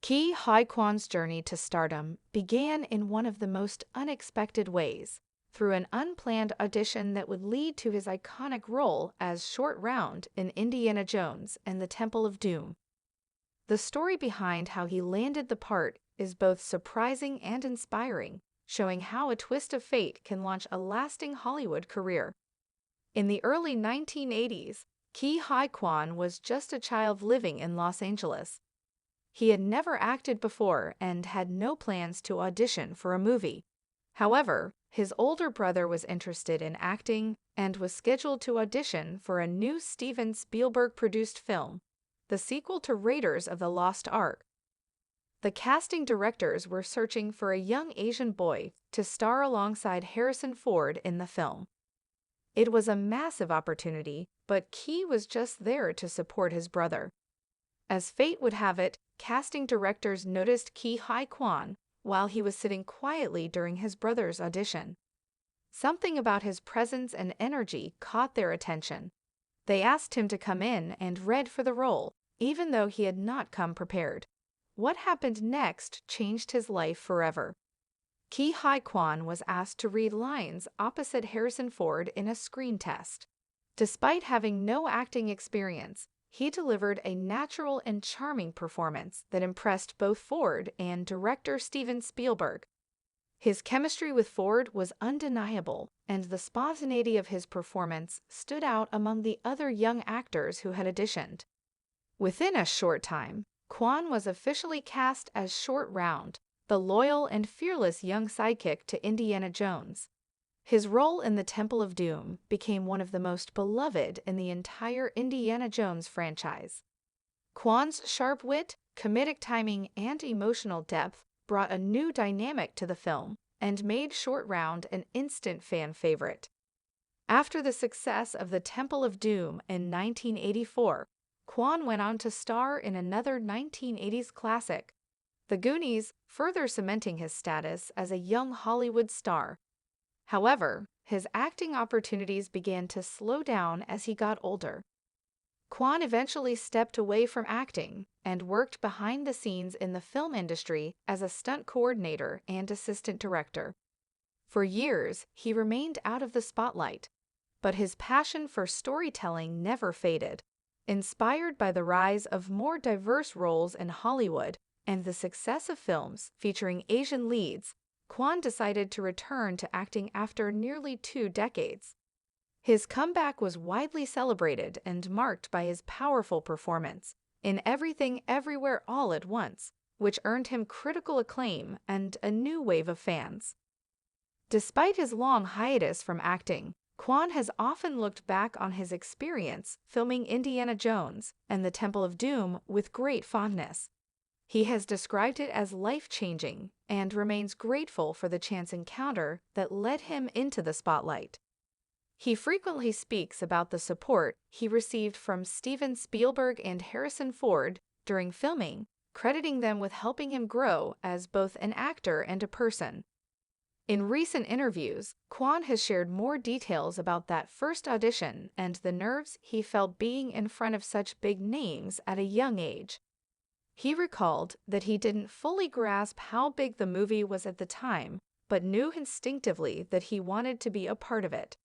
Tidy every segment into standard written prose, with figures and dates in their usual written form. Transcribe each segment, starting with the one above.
Huy Quan's journey to stardom began in one of the most unexpected ways, through an unplanned audition that would lead to his iconic role as Short Round in Indiana Jones and the Temple of Doom. The story behind how he landed the part is both surprising and inspiring, showing how a twist of fate can launch a lasting Hollywood career. In the early 1980s, Huy Quan was just a child living in Los Angeles. He had never acted before and had no plans to audition for a movie. However, his older brother was interested in acting and was scheduled to audition for a new Steven Spielberg-produced film, the sequel to Raiders of the Lost Ark. The casting directors were searching for a young Asian boy to star alongside Harrison Ford in the film. It was a massive opportunity, but Key was just there to support his brother. As fate would have it, casting directors noticed Huy Quan while he was sitting quietly during his brother's audition. Something about his presence and energy caught their attention. They asked him to come in and read for the role, even though he had not come prepared. What happened next changed his life forever. Huy Quan was asked to read lines opposite Harrison Ford in a screen test. Despite having no acting experience, he delivered a natural and charming performance that impressed both Ford and director Steven Spielberg. His chemistry with Ford was undeniable, and the spontaneity of his performance stood out among the other young actors who had auditioned. Within a short time, Quan was officially cast as Short Round, the loyal and fearless young sidekick to Indiana Jones. His role in the Temple of Doom became one of the most beloved in the entire Indiana Jones franchise. Quan's sharp wit, comedic timing, and emotional depth brought a new dynamic to the film and made Short Round an instant fan favorite. After the success of the Temple of Doom in 1984, Quan went on to star in another 1980s classic, The Goonies, further cementing his status as a young Hollywood star. However, his acting opportunities began to slow down as he got older. Quan eventually stepped away from acting and worked behind the scenes in the film industry as a stunt coordinator and assistant director. For years, he remained out of the spotlight, but his passion for storytelling never faded. Inspired by the rise of more diverse roles in Hollywood and the success of films featuring Asian leads, Quan decided to return to acting after nearly 2 decades. His comeback was widely celebrated and marked by his powerful performance in Everything Everywhere All at Once, which earned him critical acclaim and a new wave of fans. Despite his long hiatus from acting, Quan has often looked back on his experience filming Indiana Jones and the Temple of Doom with great fondness. He has described it as life-changing and remains grateful for the chance encounter that led him into the spotlight. He frequently speaks about the support he received from Steven Spielberg and Harrison Ford during filming, crediting them with helping him grow as both an actor and a person. In recent interviews, Quan has shared more details about that first audition and the nerves he felt being in front of such big names at a young age. He recalled that he didn't fully grasp how big the movie was at the time, but knew instinctively that he wanted to be a part of it.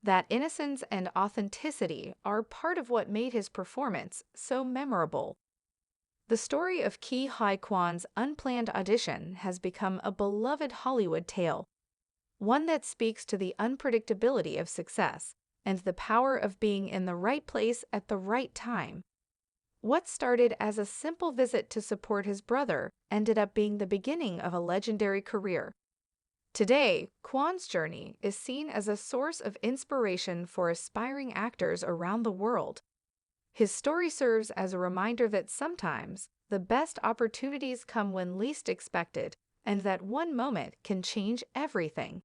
That innocence and authenticity are part of what made his performance so memorable. The story of Huy Quan's unplanned audition has become a beloved Hollywood tale, one that speaks to the unpredictability of success and the power of being in the right place at the right time. What started as a simple visit to support his brother ended up being the beginning of a legendary career. Today, Quan's journey is seen as a source of inspiration for aspiring actors around the world. His story serves as a reminder that sometimes the best opportunities come when least expected, and that one moment can change everything.